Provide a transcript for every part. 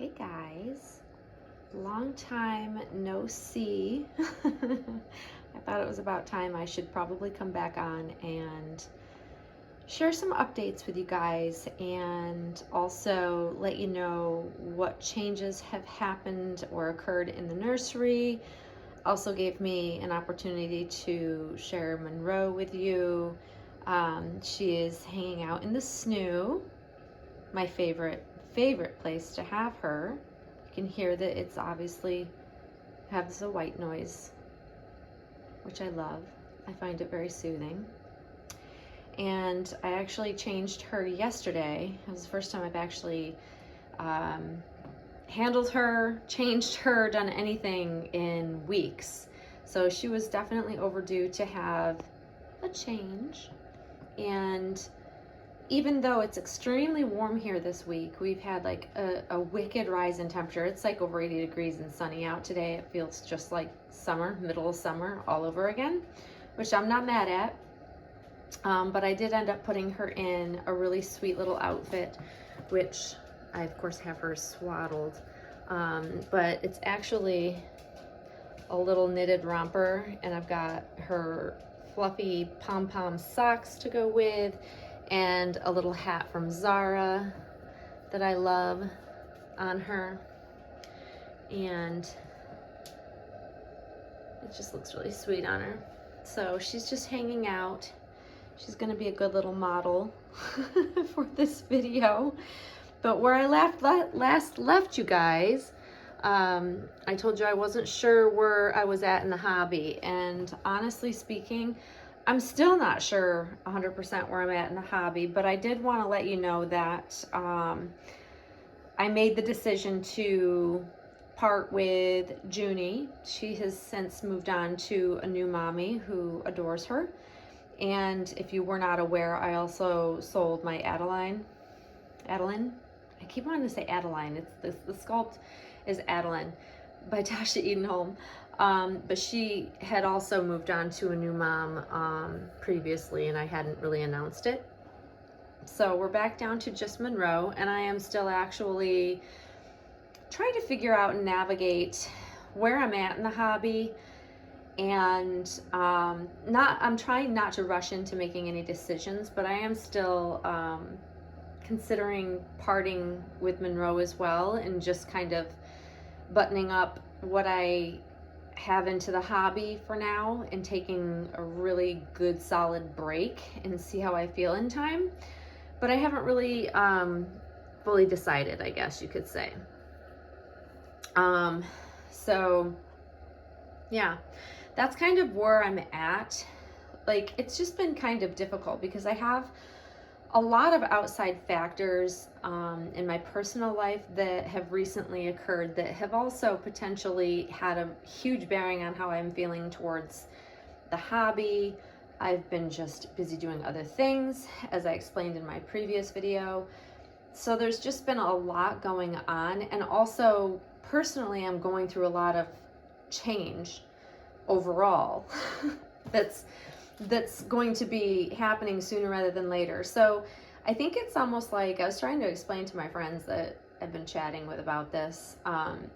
Hey guys, long time no see. I thought it was about time I should probably come back on and share some updates with you guys and also let you know what changes have happened or occurred in the nursery. Also gave me an opportunity to share Monroe with you. She is hanging out in the snoo, my favorite place to have her. You can hear that it's obviously has a white noise, which I love. I find it very soothing. And I actually changed her yesterday. It was the first time I've actually handled her, changed her, done anything in weeks. So she was definitely overdue to have a change. And even though it's extremely warm here this week, we've had like a wicked rise in temperature. It's like over 80 degrees and sunny out today. It feels just like summer, middle of summer all over again, which I'm not mad at. But I did end up putting her in a really sweet little outfit, which I of course have her swaddled. But it's actually a little knitted romper, and I've got her fluffy pom-pom socks to go with, and a little hat from Zara that I love on her, and it just looks really sweet on her. So she's just hanging out. She's gonna be a good little model for this video. But where I last left you guys, I told you I wasn't sure where I was at in the hobby, and honestly speaking, I'm still not sure 100% where I'm at in the hobby, but I did want to let you know that I made the decision to part with Junie. She has since moved on to a new mommy who adores her. And if you were not aware, I also sold my Adeline. I keep wanting to say Adeline. It's the sculpt is Adeline by Tasha Edenholm. But she had also moved on to a new mom previously, and I hadn't really announced it. So we're back down to just Monroe, and I am still actually trying to figure out and navigate where I'm at in the hobby. And I'm trying not to rush into making any decisions, but I am still considering parting with Monroe as well, and just kind of buttoning up what I have into the hobby for now and taking a really good solid break and see how I feel in time. But I haven't really fully decided, I guess you could say. So yeah, that's kind of where I'm at. Like, it's just been kind of difficult because I have a lot of outside factors in my personal life that have recently occurred that have also potentially had a huge bearing on how I'm feeling towards the hobby. I've been just busy doing other things, as I explained in my previous video. So there's just been a lot going on, and also personally I'm going through a lot of change overall that's going to be happening sooner rather than later. So I think it's almost like, I was trying to explain to my friends that I've been chatting with about this,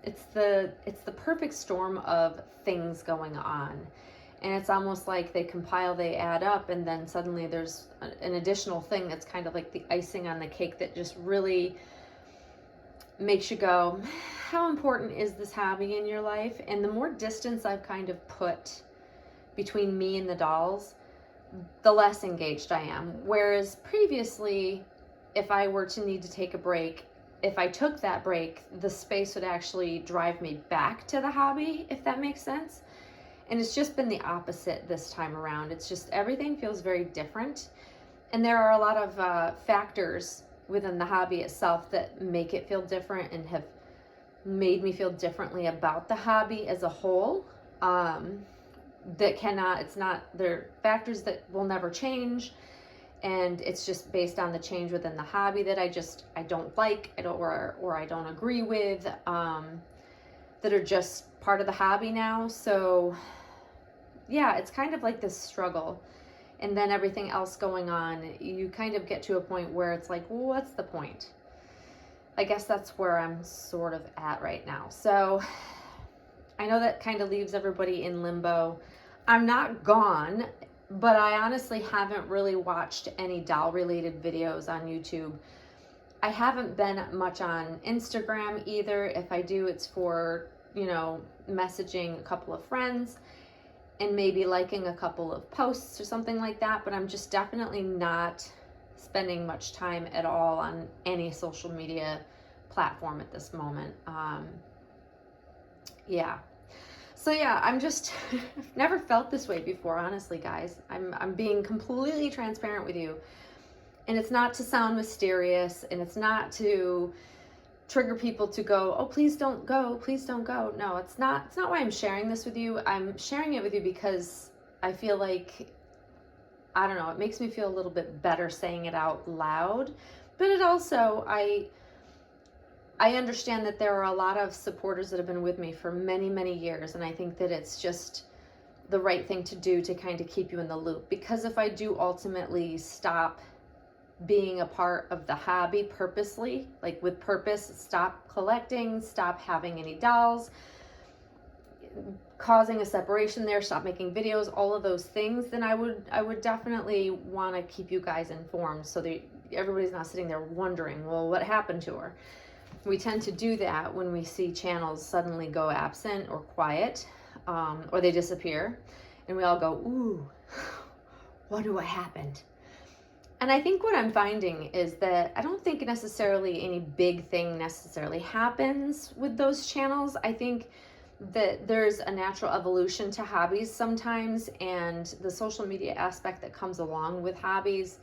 it's the perfect storm of things going on, and it's almost like they add up, and then suddenly there's an additional thing that's kind of like the icing on the cake that just really makes you go, how important is this hobby in your life? And the more distance I've kind of put between me and the dolls, the less engaged I am. Whereas previously, if I were to need to take a break, if I took that break, the space would actually drive me back to the hobby, if that makes sense. And it's just been the opposite this time around. It's just everything feels very different. And there are a lot of factors within the hobby itself that make it feel different and have made me feel differently about the hobby as a whole. They're factors that will never change, and it's just based on the change within the hobby that I don't like, or I don't agree with, that are just part of the hobby now. So yeah, it's kind of like this struggle, and then everything else going on, you kind of get to a point where it's like, well, what's the point? I guess that's where I'm sort of at right now. So I know that kind of leaves everybody in limbo. I'm not gone, but I honestly haven't really watched any doll related videos on YouTube. I haven't been much on Instagram either. If I do, it's for, you know, messaging a couple of friends and maybe liking a couple of posts or something like that, but I'm just definitely not spending much time at all on any social media platform at this moment. Yeah. So yeah, I'm just, I've never felt this way before, honestly, guys. I'm being completely transparent with you. And it's not to sound mysterious, and it's not to trigger people to go, oh, please don't go, please don't go. No, it's not why I'm sharing this with you. I'm sharing it with you because I feel like, I don't know, it makes me feel a little bit better saying it out loud. But it also, I understand that there are a lot of supporters that have been with me for many, many years, and I think that it's just the right thing to do to kind of keep you in the loop. Because if I do ultimately stop being a part of the hobby purposely, like with purpose, stop collecting, stop having any dolls, causing a separation there, stop making videos, all of those things, then I would definitely want to keep you guys informed so that everybody's not sitting there wondering, well, what happened to her? We tend to do that when we see channels suddenly go absent or quiet, or they disappear, and we all go, ooh, what happened? And I think what I'm finding is that I don't think necessarily any big thing necessarily happens with those channels. I think that there's a natural evolution to hobbies sometimes, and the social media aspect that comes along with hobbies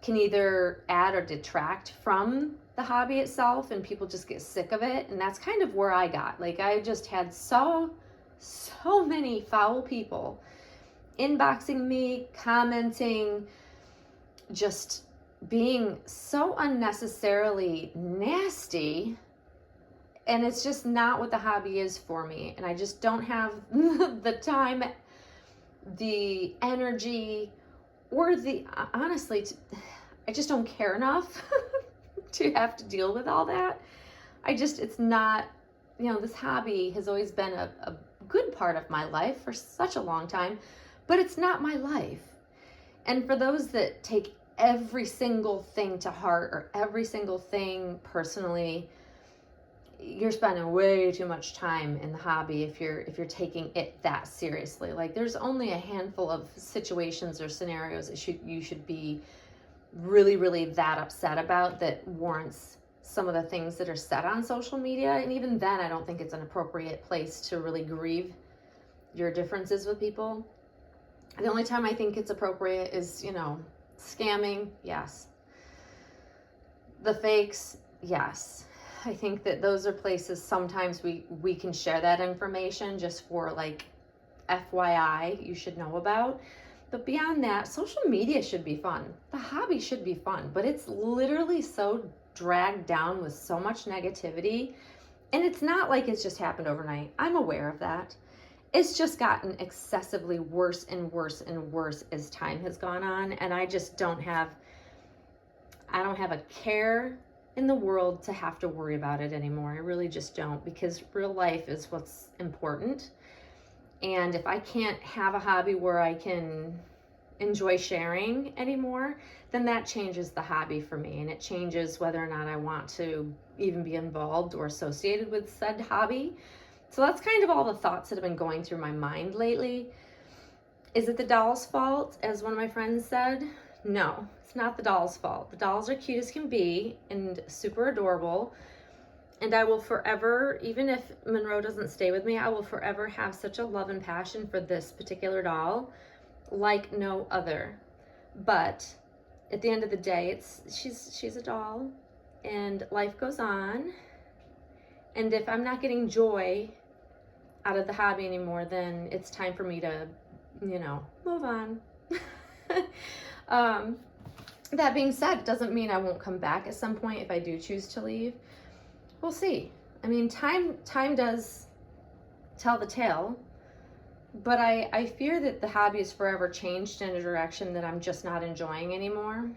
can either add or detract from the hobby itself, and people just get sick of it. And that's kind of where I got. Like, I just had so many foul people inboxing me, commenting, just being so unnecessarily nasty, and it's just not what the hobby is for me. And I just don't have the time, the energy, or honestly, I just don't care enough to have to deal with all that. It's not, you know, this hobby has always been a good part of my life for such a long time, but it's not my life. And for those that take every single thing to heart or every single thing personally, you're spending way too much time in the hobby if you're taking it that seriously. Like, there's only a handful of situations or scenarios that you should be really that upset about that warrants some of the things that are said on social media. And even then, I don't think it's an appropriate place to really grieve your differences with people. The only time I think it's appropriate is, you know, scamming, yes. The fakes, yes. I think that those are places sometimes we can share that information just for, like, FYI, you should know about. But beyond that, social media should be fun. The hobby should be fun, but it's literally so dragged down with so much negativity. And it's not like it's just happened overnight. I'm aware of that. It's just gotten excessively worse and worse and worse as time has gone on. And I just don't have a care in the world to have to worry about it anymore. I really just don't, because real life is what's important. And if I can't have a hobby where I can enjoy sharing anymore, then that changes the hobby for me, and it changes whether or not I want to even be involved or associated with said hobby. So that's kind of all the thoughts that have been going through my mind lately. Is it the doll's fault, as one of my friends said? No, it's not the doll's fault. The dolls are cute as can be and super adorable. And I will forever, even if Monroe doesn't stay with me, I will forever have such a love and passion for this particular doll like no other. But at the end of the day, she's a doll, and life goes on. And if I'm not getting joy out of the hobby anymore, then it's time for me to, you know, move on. That being said, doesn't mean I won't come back at some point if I do choose to leave. We'll see. I mean, time does tell the tale, but I fear that the hobby is forever changed in a direction that I'm just not enjoying anymore.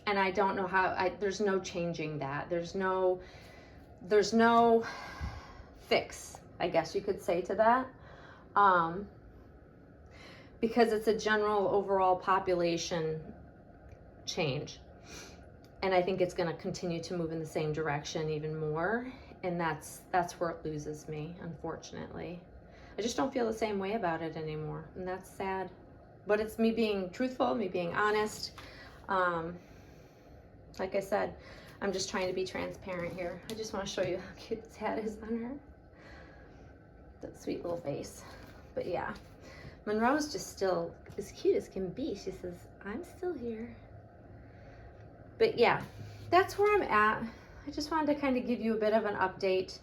And I don't know how, there's no changing that. There's no there's no fix, I guess you could say, to that. Because it's a general overall population change. And I think it's going to continue to move in the same direction even more. And that's where it loses me, unfortunately. I just don't feel the same way about it anymore. And that's sad. But it's me being truthful, me being honest. Like I said, I'm just trying to be transparent here. I just want to show you how cute this hat is on her. That sweet little face. But yeah, Monroe's just still as cute as can be. She says, I'm still here. But yeah, that's where I'm at. I just wanted to kind of give you a bit of an update.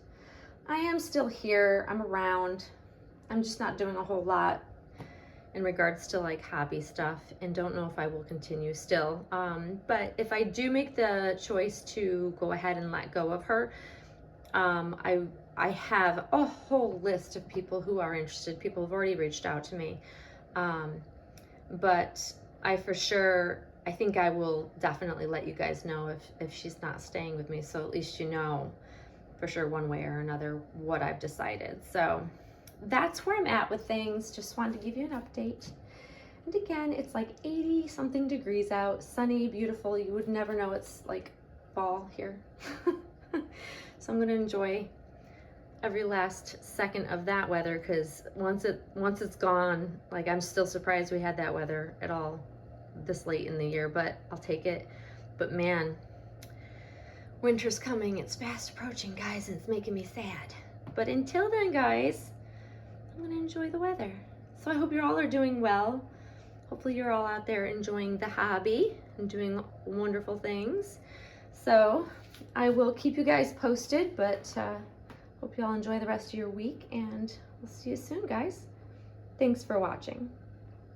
I am still here. I'm around. I'm just not doing a whole lot in regards to like hobby stuff, and don't know if I will continue still. But if I do make the choice to go ahead and let go of her, I have a whole list of people who are interested. People have already reached out to me. But I for sure, I think I will definitely let you guys know if she's not staying with me. So at least you know for sure one way or another what I've decided. So that's where I'm at with things. Just wanted to give you an update. And again, it's like 80 something degrees out, sunny, beautiful. You would never know it's like fall here. So I'm gonna enjoy every last second of that weather, because once it's gone, like I'm still surprised we had that weather at all this late in the year, but I'll take it. But man, winter's coming. It's fast approaching, guys, and it's making me sad. But until then, guys, I'm gonna enjoy the weather. So I hope you all are doing well. Hopefully you're all out there enjoying the hobby and doing wonderful things. So I will keep you guys posted, but hope you all enjoy the rest of your week, and we'll see you soon, guys. Thanks for watching.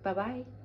Bye-bye.